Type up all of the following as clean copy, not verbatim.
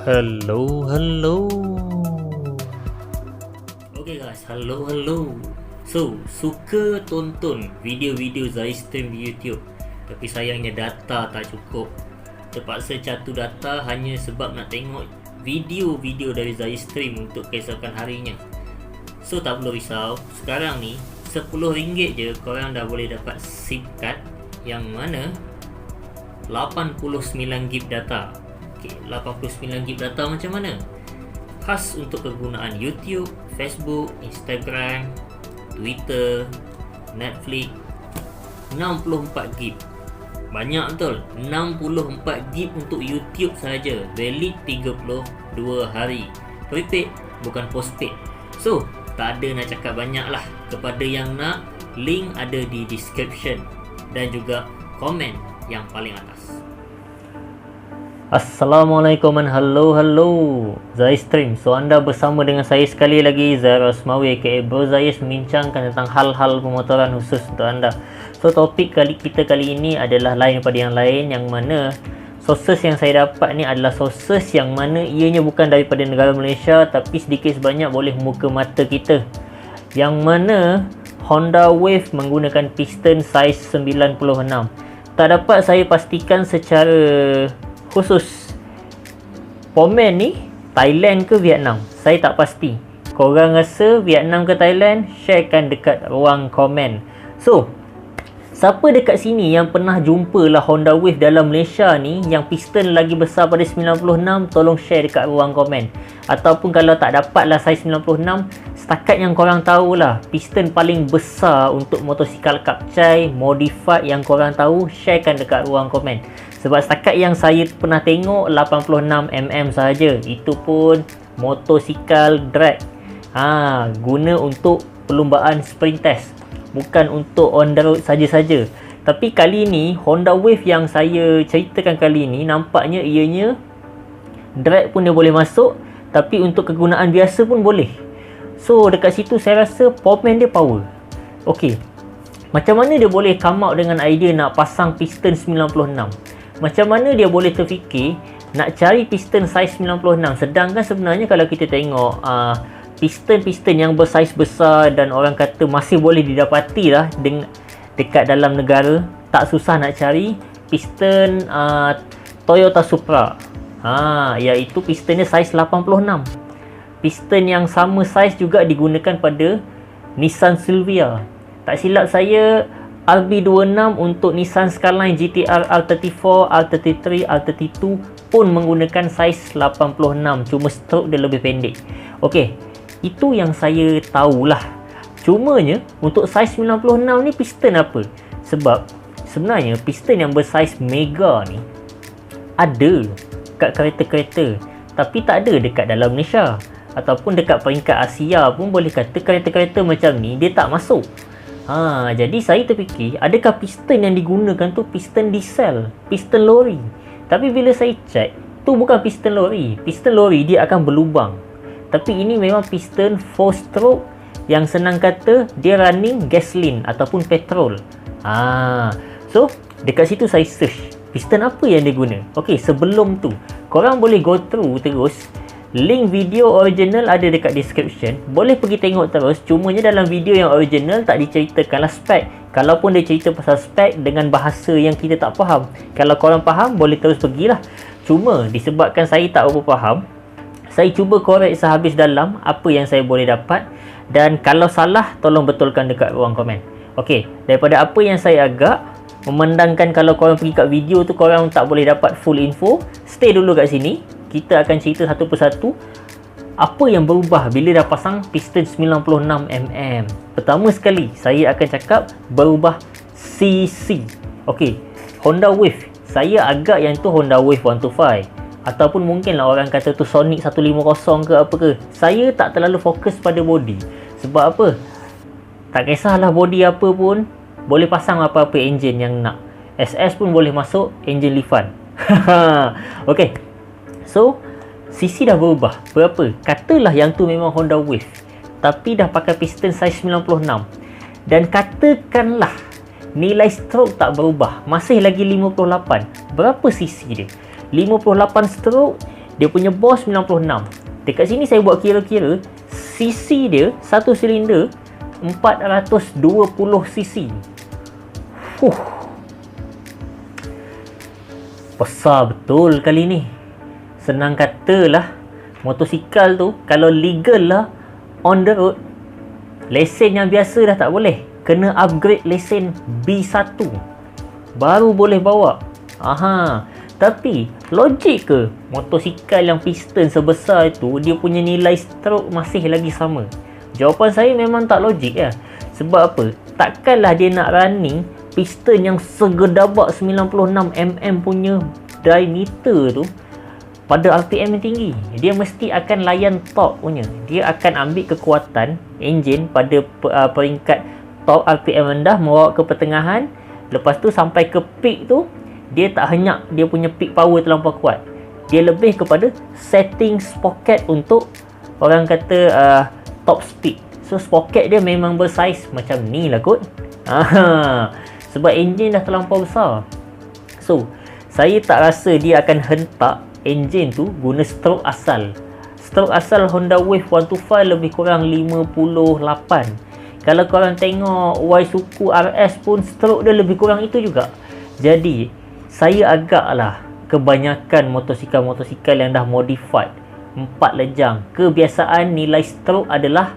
Hello. Okay guys, hello. So, suka tonton video-video Zahid stream di YouTube, tapi sayangnya data tak cukup. Terpaksa catur data hanya sebab nak tengok video-video dari Zahid stream untuk keesokan harinya. So, tak perlu risau. Sekarang ni RM10 je korang dah boleh dapat SIM card yang mana 89GB data. Okay, 89GB data macam mana? Khas untuk kegunaan YouTube, Facebook, Instagram, Twitter, Netflix. 64GB. Banyak betul. 64GB untuk YouTube saja. Valid 32 hari. Prepaid, bukan postpaid. So, tak ada nak cakap banyak lah. Kepada yang nak, link ada di description dan juga komen yang paling atas. Assalamualaikum and hello Zahid Stream. So anda bersama dengan saya sekali lagi, Zahid Rosmawi aka Bro Zahid, membincangkan tentang hal-hal pemotoran khusus untuk anda. So topik kita kali ini adalah lain daripada yang lain, yang mana sources yang saya dapat ni adalah sources yang mana ianya bukan daripada negara Malaysia, tapi sedikit sebanyak boleh muka mata kita. Yang mana Honda Wave menggunakan piston saiz 96. Tak dapat saya pastikan secara khusus komen ni Thailand ke Vietnam. Saya tak pasti. Korang rasa Vietnam ke Thailand? Sharekan dekat ruang komen. So, siapa dekat sini yang pernah jumpa lah Honda Wave dalam Malaysia ni yang piston lagi besar pada 96, tolong share dekat ruang komen. Ataupun kalau tak dapat lah saiz 96, setakat yang korang tahulah piston paling besar untuk motosikal kapcai modified yang korang tahu, sharekan dekat ruang komen. Sebab setakat yang saya pernah tengok 86mm sahaja. Itu pun motosikal drag. Guna untuk perlumbaan sprint test, bukan untuk on the road saja-saja. Tapi kali ni Honda Wave yang saya ceritakan kali ni, nampaknya ianya drag pun dia boleh masuk, tapi untuk kegunaan biasa pun boleh. So dekat situ saya rasa komen dia power. Okey, macam mana dia boleh come out dengan idea nak pasang piston 96? Macam mana dia boleh terfikir nak cari piston saiz 96? Sedangkan sebenarnya kalau kita tengok piston-piston yang bersaiz besar dan orang kata masih boleh didapati lah dekat dalam negara, tak susah nak cari piston Toyota Supra. Iaitu pistonnya saiz 86. Piston yang sama saiz juga digunakan pada Nissan Silvia. Tak silap saya, RB26 untuk Nissan Skyline GT-R R34, R33, R32 pun menggunakan saiz 86, cuma stroke dia lebih pendek. Okey, itu yang saya tahulah. Cumanya untuk saiz 96 ni piston apa? Sebab sebenarnya piston yang bersaiz mega ni ada kat kereta-kereta, tapi tak ada dekat dalam Malaysia. Ataupun dekat peringkat Asia pun boleh kata kereta-kereta macam ni dia tak masuk. Jadi saya terfikir, adakah piston yang digunakan tu piston diesel, piston lori? Tapi bila saya cek, tu bukan piston lori. Piston lori dia akan berlubang. Tapi ini memang piston 4 stroke yang senang kata dia running gasoline ataupun petrol. So dekat situ saya search piston apa yang dia guna. Okey, sebelum tu korang boleh go through terus. Link video original ada dekat description. Boleh pergi tengok terus. Cumanya dalam video yang original tak diceritakanlah spek. Kalaupun dia cerita pasal spek dengan bahasa yang kita tak faham, kalau korang faham boleh terus pergilah. Cuma disebabkan saya tak berapa faham, saya cuba korek sehabis dalam apa yang saya boleh dapat. Dan kalau salah, tolong betulkan dekat ruang komen. Okey, daripada apa yang saya agak memandangkan, kalau korang pergi kat video tu korang tak boleh dapat full info, stay dulu kat sini. Kita akan cerita satu persatu apa yang berubah bila dah pasang piston 96mm. Pertama sekali, saya akan cakap berubah CC. Okey, Honda Wave. Saya agak yang tu Honda Wave 125. Ataupun mungkinlah orang kata tu Sonic 150 ke apa ke. Saya tak terlalu fokus pada body. Sebab apa? Tak kisahlah body apa pun, boleh pasang apa-apa enjin yang nak. SS pun boleh masuk, enjin Lifan. Okey. So, CC dah berubah. Berapa? Katalah yang tu memang Honda Wave, tapi dah pakai piston saiz 96. Dan katakanlah nilai stroke tak berubah, masih lagi 58. Berapa cc dia? 58 stroke, dia punya bore 96. Dekat sini saya buat kira-kira, cc dia satu silinder 420 cc. Besar betul kali ni. Senang katalah, motosikal tu kalau legal lah on the road, lesen yang biasa dah tak boleh, kena upgrade lesen B1 baru boleh bawa. Tapi logik ke motosikal yang piston sebesar itu dia punya nilai stroke masih lagi sama? Jawapan saya memang tak logik ya. Sebab apa? Takkanlah dia nak running piston yang segedabak 96mm punya diameter tu pada RPM yang tinggi. Dia mesti akan layan torque punya. Dia akan ambil kekuatan enjin pada peringkat torque RPM rendah membawa ke pertengahan. Lepas tu sampai ke peak tu, dia tak henyak dia punya peak power terlampau kuat. Dia lebih kepada setting sprocket untuk orang kata top speed. So sprocket dia memang bersaiz macam ni lah kot. Sebab enjin dah terlampau besar. So saya tak rasa dia akan hentak enjin tu guna stroke asal. Stroke asal Honda Wave 125 lebih kurang 58. Kalau korang tengok Isuzu RS pun stroke dia lebih kurang itu juga. Jadi saya agaklah kebanyakan motosikal-motosikal yang dah modified 4 lejang, kebiasaan nilai stroke adalah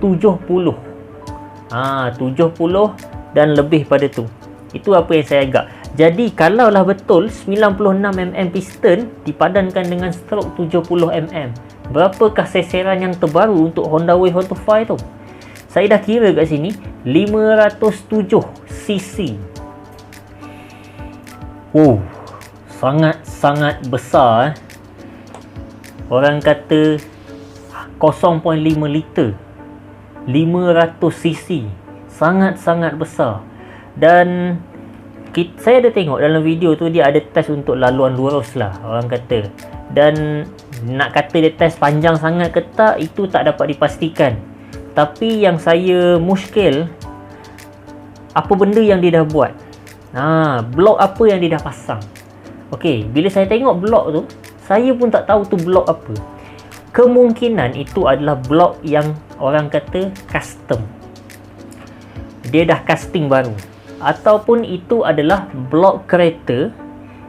70. 70 dan lebih pada tu. Itu apa yang saya agak. Jadi kalaulah betul 96mm piston dipadankan dengan stroke 70mm, berapakah seseran yang terbaru untuk Honda Wave 125 tu? Saya dah kira kat sini 507 cc. Sangat-sangat besar. Orang kata 0.5 liter, 500 cc, sangat-sangat besar. Dan saya ada tengok dalam video tu, dia ada test untuk laluan lurus lah orang kata. Dan nak kata dia test panjang sangat ke tak, itu tak dapat dipastikan. Tapi yang saya muskil, apa benda yang dia dah buat, blok apa yang dia dah pasang. Okey, bila saya tengok blok tu, saya pun tak tahu tu blok apa. Kemungkinan itu adalah blok yang orang kata custom, dia dah casting baru. Ataupun itu adalah blok kereta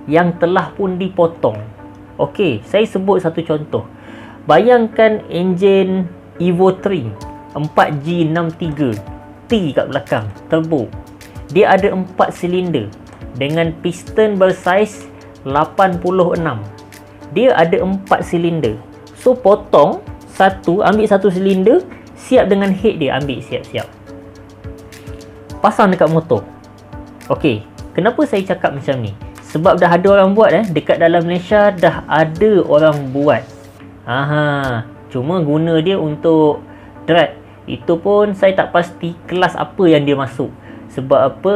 yang telah pun dipotong. Okey, saya sebut satu contoh. Bayangkan enjin Evo 3 4G63 T kat belakang, turbo. Dia ada 4 silinder dengan piston bersaiz 86. Dia ada 4 silinder. So potong satu, ambil satu silinder, siap dengan head dia, ambil siap-siap, pasang dekat motor. Okey, kenapa saya cakap macam ni? Sebab dah ada orang buat dekat dalam Malaysia dah ada orang buat. Cuma guna dia untuk drag. Itu pun saya tak pasti kelas apa yang dia masuk. Sebab apa,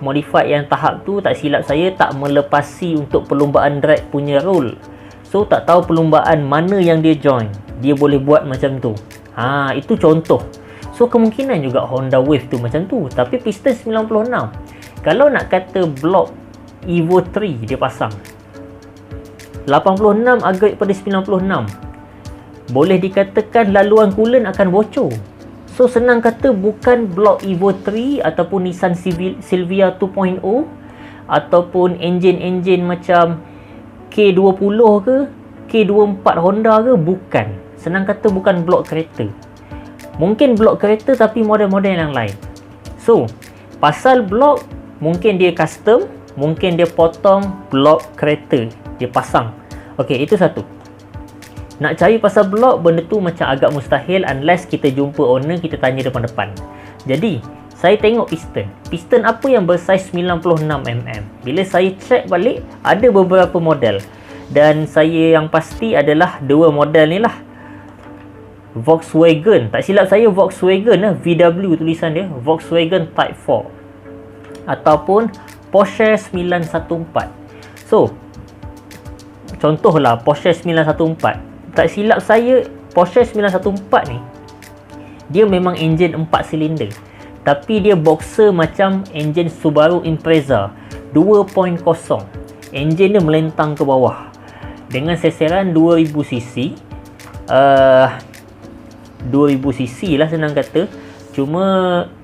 modified yang tahap tu tak silap saya tak melepasi untuk perlumbaan drag punya rule. So tak tahu perlumbaan mana yang dia join, dia boleh buat macam tu. Itu contoh. So kemungkinan juga Honda Wave tu macam tu, tapi piston 96. Kalau nak kata blok Evo 3 dia pasang 86 upgrade pada 96, boleh dikatakan laluan coolant akan bocor. So senang kata bukan blok Evo 3 ataupun Nissan Silvia 2.0 ataupun enjin-enjin macam K20 ke K24 Honda ke, bukan. Senang kata bukan blok kereta. Mungkin blok kereta tapi model-model yang lain. So pasal blok, mungkin dia custom, mungkin dia potong blok kereta, dia pasang. Okey, itu satu. Nak cari pasal blok, benda tu macam agak mustahil unless kita jumpa owner, kita tanya depan-depan. Jadi saya tengok piston. Piston apa yang bersaiz 96mm. Bila saya check balik, ada beberapa model. Dan saya yang pasti adalah dua model ni lah. Volkswagen, tak silap saya Volkswagen VW tulisan dia, Volkswagen Type 4 ataupun Porsche 914. So contohlah Porsche 914, tak silap saya Porsche 914 ni dia memang enjin 4 silinder. tapi dia boxer macam enjin Subaru Impreza 2.0. Enjin dia melentang ke bawah dengan seseran 2000cc. 2000cc lah senang kata. Cuma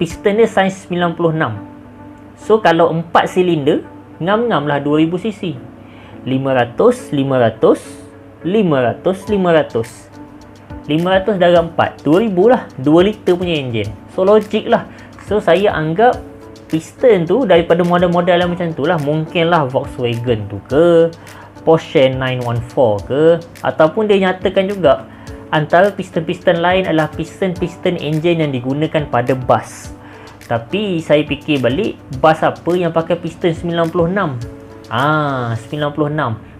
piston dia saiz 96. So kalau 4 silinder, ngam-ngam lah 2000cc. 500, 500, 500, 500 darab 4, 2000 lah. 2 liter punya enjin. So logik lah. So saya anggap piston tu daripada model-model yang macam tu lah. Mungkin lah Volkswagen tu ke, Porsche 914 ke, ataupun dia nyatakan juga antara piston-piston lain adalah piston-piston enjin yang digunakan pada bas. Tapi saya fikir balik, bas apa yang pakai piston 96? 96.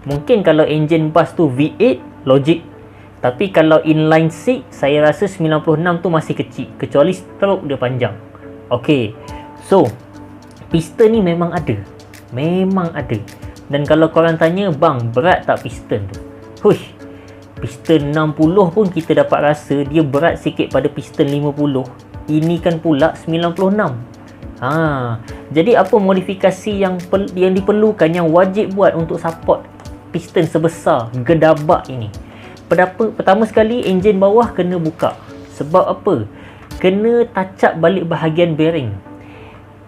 Mungkin kalau enjin bas tu V8, logik. Tapi kalau inline six, saya rasa 96 tu masih kecil, kecuali stroke dia panjang. Okey. So, piston ni memang ada. Memang ada. Dan kalau korang tanya, bang, berat tak piston tu? Huish, piston 60 pun kita dapat rasa dia berat sikit pada piston 50. Ini kan pula 96. Jadi apa modifikasi yang diperlukan, yang wajib buat untuk support piston sebesar gedabak ini? Pertama sekali, enjin bawah kena buka. Sebab apa? Kena touch up balik bahagian bearing.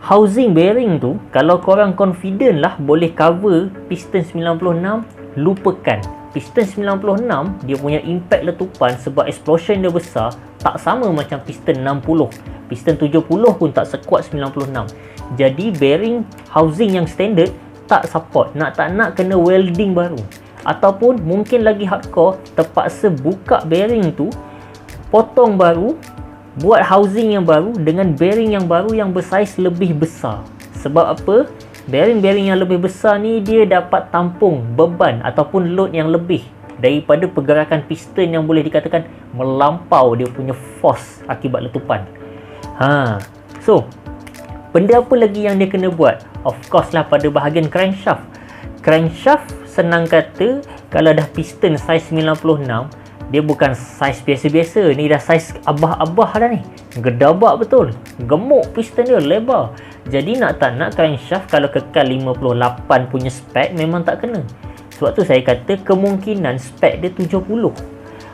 Housing bearing tu, kalau korang confident lah boleh cover piston 96, lupakan. Piston 96 dia punya impact letupan sebab explosion dia besar, tak sama macam piston 60. Piston 70 pun tak sekuat 96. Jadi bearing housing yang standard tak support. Nak tak nak kena welding baru. Ataupun mungkin lagi hardcore, terpaksa buka bearing tu, potong baru, buat housing yang baru dengan bearing yang baru yang bersaiz lebih besar. Sebab apa? Bearing-bearing yang lebih besar ni dia dapat tampung beban ataupun load yang lebih daripada pergerakan piston yang boleh dikatakan melampau dia punya force akibat letupan. So, benda apa lagi yang dia kena buat? Of course lah pada bahagian crankshaft. Crankshaft senang kata, kalau dah piston saiz 96, dia bukan saiz biasa-biasa. Ni dah saiz abah-abah dah ni. Gedabak betul. Gemuk piston dia, lebar. Jadi nak tak nak crankshaft kalau kekal 58 punya spek memang tak kena. Sebab tu saya kata kemungkinan spek dia 70.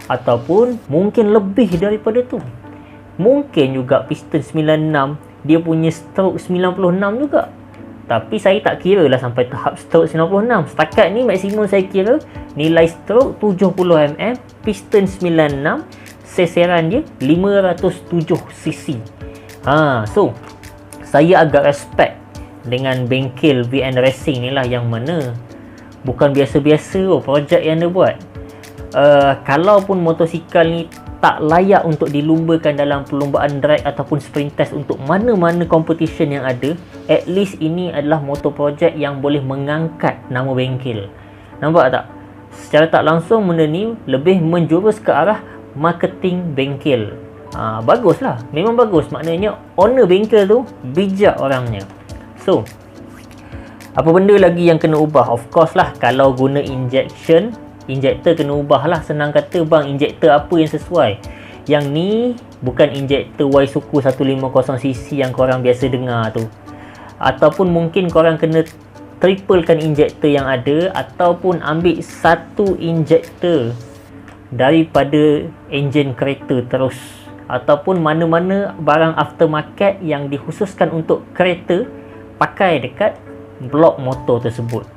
Ataupun mungkin lebih daripada tu. Mungkin juga piston 96 dia punya stroke 96 juga. Tapi saya tak kira lah sampai tahap stroke 96. Setakat ni maksimum saya kira nilai stroke 70mm, piston 96, seseran dia 507cc. So saya agak respect dengan bengkel VN Racing ni lah, yang mana bukan biasa-biasa projek yang dia buat. Kalaupun motosikal ni tak layak untuk dilumbakan dalam perlumbaan drag ataupun sprint test untuk mana-mana competition yang ada, at least ini adalah motor projek yang boleh mengangkat nama bengkel. Nampak tak? Secara tak langsung benda ni lebih menjurus ke arah marketing bengkel. Baguslah, memang bagus. Maknanya owner bengkel tu bijak orangnya. So, apa benda lagi yang kena ubah? Of course lah, kalau guna injector kena ubah lah. Senang kata, bang, injector apa yang sesuai? Yang ni bukan injector Waisuku 150cc yang korang biasa dengar tu. Ataupun mungkin korang kena triplekan injector yang ada, ataupun ambil satu injector daripada enjin kereta terus, ataupun mana-mana barang aftermarket yang dikhususkan untuk kereta pakai dekat blok motor tersebut.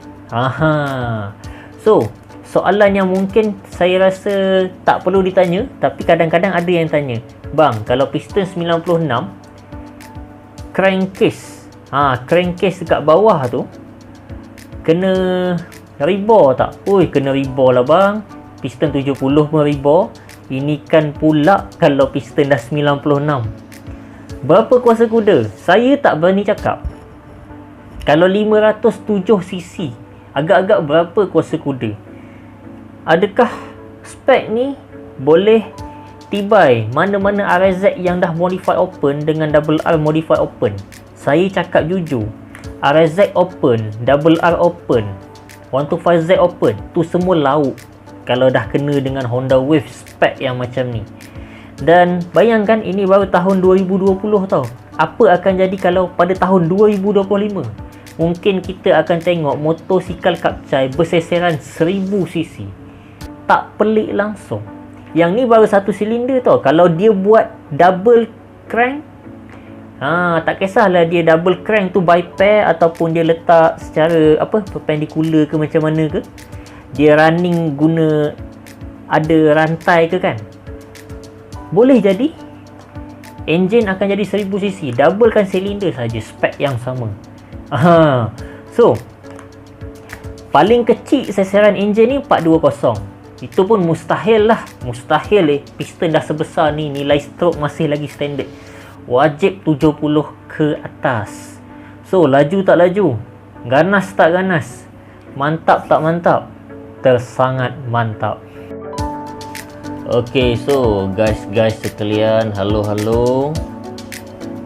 So, soalan yang mungkin saya rasa tak perlu ditanya, tapi kadang-kadang ada yang tanya, bang, kalau piston 96 crankcase, crankcase dekat bawah tu kena rebor tak? Kena rebor lah bang, piston 70 pun rebor. Ini kan pula kalau piston dah 96. Berapa kuasa kuda? Saya tak berani cakap. Kalau 507cc, agak-agak berapa kuasa kuda? Adakah spek ni boleh tibai mana-mana RZ yang dah modified open dengan double R modified open? Saya cakap jujur, RZ open, double R open, 125Z open, tu semua lauk kalau dah kena dengan Honda Wave spek yang macam ni. Dan bayangkan ini baru tahun 2020 tau. Apa akan jadi kalau pada tahun 2025 mungkin kita akan tengok motosikal Kapcai berseseran 1000cc? Tak pelik langsung. Yang ni baru satu silinder tau. Kalau dia buat double crank, tak kisahlah dia double crank tu by pair ataupun dia letak secara perpendicular ke macam mana ke, dia running guna ada rantai ke kan, boleh jadi enjin akan jadi 1000cc, doublekan silinder saja, spek yang sama. So paling kecil seseran enjin ni 420. Itu pun mustahil lah. Mustahil piston dah sebesar ni, nilai stroke masih lagi standard. Wajib 70 ke atas. So laju tak laju, ganas tak ganas, mantap tak mantap? Tersangat mantap. Okay, so guys sekalian, halo.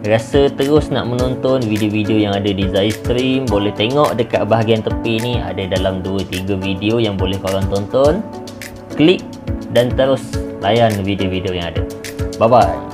Rasa terus nak menonton video-video yang ada di Zaistream, boleh tengok dekat bahagian tepi ni ada dalam 2-3 video yang boleh korang tonton. Klik dan terus layan video-video yang ada. Bye bye.